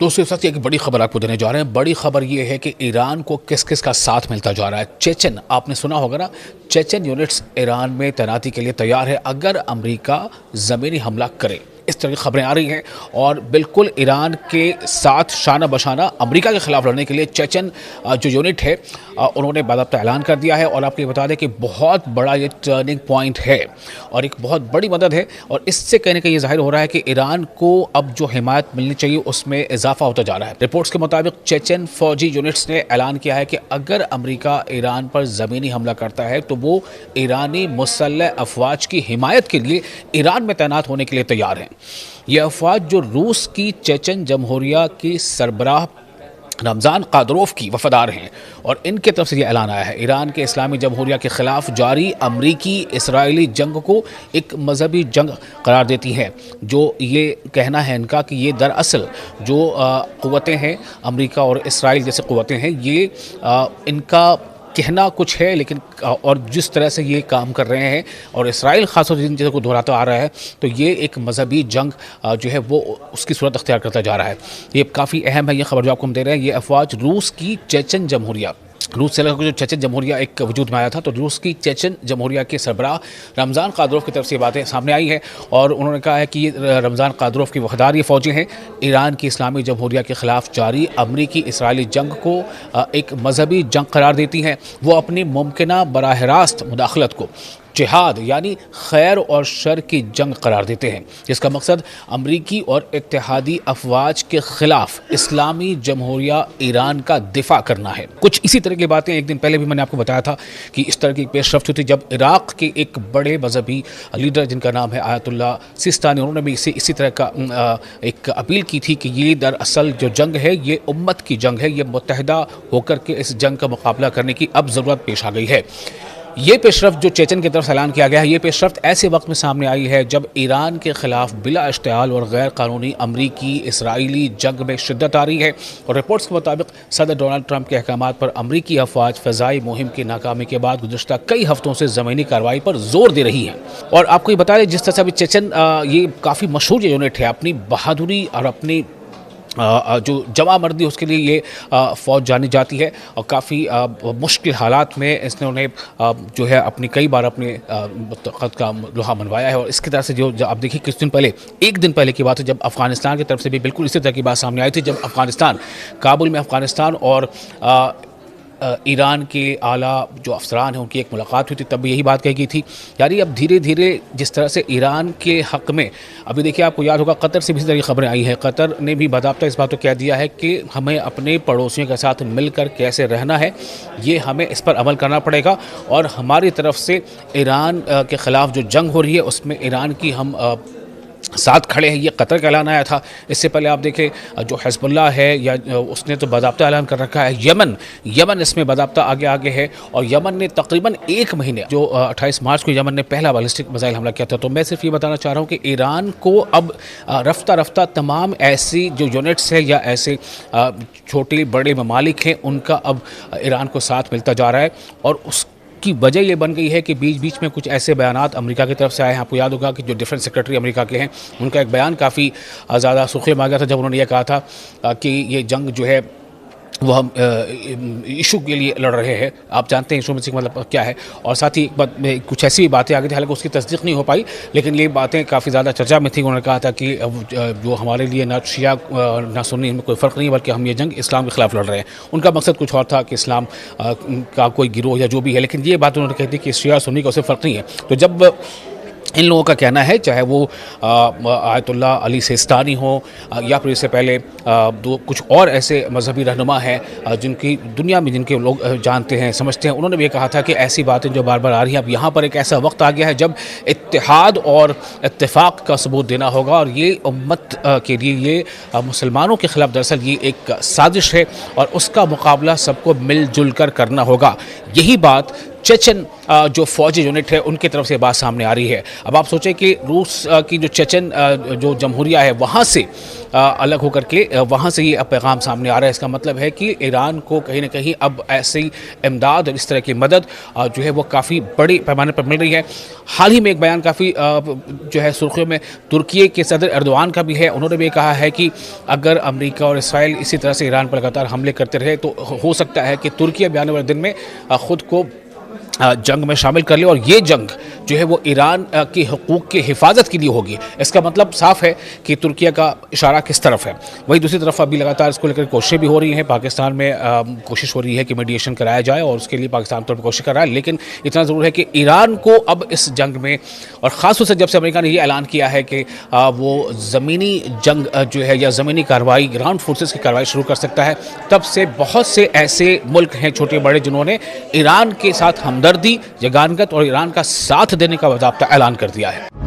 दोस्तों, साथ ही एक बड़ी खबर आपको देने जा रहे हैं। बड़ी खबर ये है कि ईरान को किस किस का साथ मिलता जा रहा है। चेचन, आपने सुना होगा ना, चेचन यूनिट्स ईरान में तैनाती के लिए तैयार है अगर अमेरिका ज़मीनी हमला करे। इस तरह की खबरें आ रही हैं और बिल्कुल ईरान के साथ शाना बशाना अमेरिका के खिलाफ लड़ने के लिए चेचन जो यूनिट है उन्होंने बाकायदा ऐलान कर दिया है। और आपको ये बता दें कि बहुत बड़ा ये टर्निंग पॉइंट है और एक बहुत बड़ी मदद है। और इससे कहने का ये जाहिर हो रहा है कि ईरान को अब जो हिमायत मिलनी चाहिए उसमें इजाफा होता जा रहा है। रिपोर्ट्स के मुताबिक चेचन फौजी यूनिट्स ने ऐलान किया है कि अगर अमेरिका ईरान पर ज़मीनी हमला करता है तो वो ईरानी मुसल्लह अफवाज की हिमायत के लिए ईरान में तैनात होने के लिए तैयार हैं। ये अफवाज जो रूस की चेचन जमहूरिया की सरबराह रमज़ान कादरोफ की वफादार हैं और इनके तरफ से ये ऐलान आया है। ईरान के इस्लामी जमहूरिया के ख़िलाफ़ जारी अमरीकी इसराइली जंग को एक मजहबी जंग करार देती है। जो ये कहना है इनका कि ये दरअसल जो क़ुव्वतें हैं, अमरीका और इसराइल जैसे क़ुव्वतें हैं, ये इनका कहना कुछ है, लेकिन और जिस तरह से ये काम कर रहे हैं और इसराइल ख़ासतौर से जिन चीज़ों को दोहराता आ रहा है, तो ये एक मजहबी जंग जो है वो उसकी सूरत अख्तियार करता जा रहा है। ये काफ़ी अहम है ये खबर जो आपको हम दे रहे हैं। ये अफवाज रूस की चेचन जमहूरिया, रूस से जो चेचन जमहूरिया एक वजूद में आया था, तो रूस की चेचन जमहूरिया के सरबराह रमज़ान कादरोफ की तरफ से ये बातें सामने आई हैं और उन्होंने कहा है कि ये रमज़ान कादरोफ की वफादार ये फ़ौजी हैं ईरान की इस्लामी जमहूरिया के ख़िलाफ़ जारी अमरीकी इसराइली जंग को एक मजहबी जंग करार देती हैं। वो अपनी मुमकिना बराह रास्त मुदाखलत को जिहाद यानी खैर और शर की जंग करार देते हैं, जिसका मकसद अमरीकी और इत्तेहादी अफवाज के ख़िलाफ़ इस्लामी जमहूरिया ईरान का दिफा करना है। कुछ इसी तरह की बातें एक दिन पहले भी मैंने आपको बताया था कि इस तरह की पेशरफ्त हुई थी जब इराक़ के एक बड़े मजहबी लीडर जिनका नाम है आयतुल्ला सिस्तानी, उन्होंने भी इसी तरह का एक अपील की थी कि ये दरअसल जो जंग है ये उम्मत की जंग है, ये मुत्तहिदा होकर के इस जंग का मुकाबला करने की अब ज़रूरत पेश आ गई है। ये पेशरफ्त जो चेचन की तरफ ऐलान किया गया है, ये पेशरफ्त ऐसे वक्त में सामने आई है जब ईरान के ख़िलाफ़ बिला इश्तिआल और गैर कानूनी अमरीकी इसराइली जंग में शिद्दत आ रही है। और रिपोर्ट्स के मुताबिक सदर डोनाल्ड ट्रंप के अहकामात पर अमरीकी अफवाज फ़ज़ाई मुहिम की नाकामी के बाद गुज़श्ता कई हफ्तों से ज़मीनी कार्रवाई पर जोर दे रही है। और आपको ये बता दें, जिस तरह से अभी चेचन ये काफ़ी मशहूर यूनिट है अपनी बहादुरी और अपनी जो जमा मर्दी उसके लिए ये फ़ौज जानी जाती है और काफ़ी मुश्किल हालात में इसने उन्हें जो है अपनी कई बार अपने ख़त का लोहा मनवाया है। और इसकी तरह से जो आप देखिए कुछ दिन पहले, एक दिन पहले की बात है, जब अफ़गानिस्तान की तरफ से भी बिल्कुल इसी तरह की बात सामने आई थी, जब अफ़गानिस्तान काबुल में अफ़गानिस्तान और ईरान के आला जो अफसरान हैं उनकी एक मुलाकात हुई थी, तब यही बात कही गई थी। यानी अब धीरे धीरे जिस तरह से ईरान के हक़ में, अभी देखिए आपको याद होगा कतर से भी इसी तरह की खबरें आई हैं। कतर ने भी बाकायदा इस बात को कह दिया है कि हमें अपने पड़ोसियों के साथ मिलकर कैसे रहना है, ये हमें इस पर अमल करना पड़ेगा। और हमारी तरफ से ईरान के ख़िलाफ़ जो जंग हो रही है उसमें ईरान की हम साथ खड़े हैं, ये कतर का ऐलान आया था। इससे पहले आप देखें जो हिज़्बुल्लाह है या उसने तो बाकायदा ऐलान कर रखा है। यमन इसमें बाकायदा आगे है और यमन ने तकरीबन एक महीने, जो 28 मार्च को यमन ने पहला बैलिस्टिक मिसाइल हमला किया था। तो मैं सिर्फ ये बताना चाह रहा हूँ कि ईरान को अब रफ्ता रफ्ता तमाम ऐसी जो यूनिट्स है या ऐसे छोटे बड़े ममालिक हैं उनका अब ईरान को साथ मिलता जा रहा है। और की वजह ये बन गई है कि बीच बीच में कुछ ऐसे बयानात अमेरिका की तरफ से आए हैं। आपको याद होगा कि जो डिफेंस सेक्रेटरी अमेरिका के हैं उनका एक बयान काफ़ी ज़्यादा सुर्खियों में आ गया था, जब उन्होंने ये कहा था कि ये जंग जो है वो हम इशू के लिए लड़ रहे हैं। आप जानते हैं इशू में मतलब क्या है। और साथ ही कुछ ऐसी बातें आ गई थी, हालांकि उसकी तस्दीक नहीं हो पाई, लेकिन ये बातें काफ़ी ज़्यादा चर्चा में थी। उन्होंने कहा था कि जो हमारे लिए ना शिया ना सुन्नी में कोई फ़र्क नहीं है, बल्कि हम ये जंग इस्लाम के ख़िलाफ़ लड़ रहे हैं। उनका मकसद कुछ और था कि इस्लाम का कोई गिरोह या जो भी है, लेकिन ये बात उन्होंने कही थी कि शिया सुन्नी का उससे फ़र्क नहीं है। तो जब इन लोगों का कहना है, चाहे वो आयतुल्ला अली सिस्तानी हो या फिर इससे पहले कुछ और ऐसे मजहबी रहनुमा हैं जिनकी दुनिया में जिनके लोग जानते हैं समझते हैं, उन्होंने भी ये कहा था कि ऐसी बातें जो बार बार आ रही हैं, अब यहाँ पर एक ऐसा वक्त आ गया है जब इत्तेहाद और इत्तेफाक का सबूत देना होगा। और ये उम्मत के लिए, ये मुसलमानों के ख़िलाफ़ दरअसल ये एक साजिश है और उसका मुकाबला सबको मिलजुल कर करना होगा। यही बात चेचन जो फौजी यूनिट है उनकी तरफ से बात सामने आ रही है। अब आप सोचें कि रूस की जो चेचन जो जमहूरिया है वहाँ से अलग होकर के वहाँ से ये अब पैगाम सामने आ रहा है। इसका मतलब है कि ईरान को कहीं ना कहीं अब ऐसी इमदाद और इस तरह की मदद जो है वो काफ़ी बड़ी पैमाने पर मिल रही है। हाल ही में एक बयान काफ़ी जो है सुर्खियों में तुर्की के सदर एर्दोआन का भी है। उन्होंने भी कहा है कि अगर अमेरिका और इसराइल इसी तरह से ईरान पर लगातार हमले करते रहे तो हो सकता है कि तुर्की अभी आने वाले दिन में खुद को जंग में शामिल कर ले और ये जंग जो है वो ईरान की हुकूक की हिफाजत के लिए होगी। इसका मतलब साफ है कि तुर्की का इशारा किस तरफ है। वहीं दूसरी तरफ अभी लगातार इसको लेकर कोशिशें भी हो रही हैं। पाकिस्तान में कोशिश हो रही है कि मीडिएशन कराया जाए और उसके लिए पाकिस्तान तौर पर कोशिश कर रहा है। लेकिन इतना ज़रूर है कि ईरान को अब इस जंग में, और ख़ास तौर से जब से अमेरिका ने ये ऐलान किया है कि वो ज़मीनी जंग जो है या ज़मीनी कार्रवाई, ग्राउंड फोर्सेस की कार्रवाई शुरू कर सकता है, तब से बहुत से ऐसे मुल्क हैं छोटे बड़े जिन्होंने ईरान के साथ हमदर्दी, जगानगत और ईरान का साथ देने का बाकायदा ऐलान कर दिया है।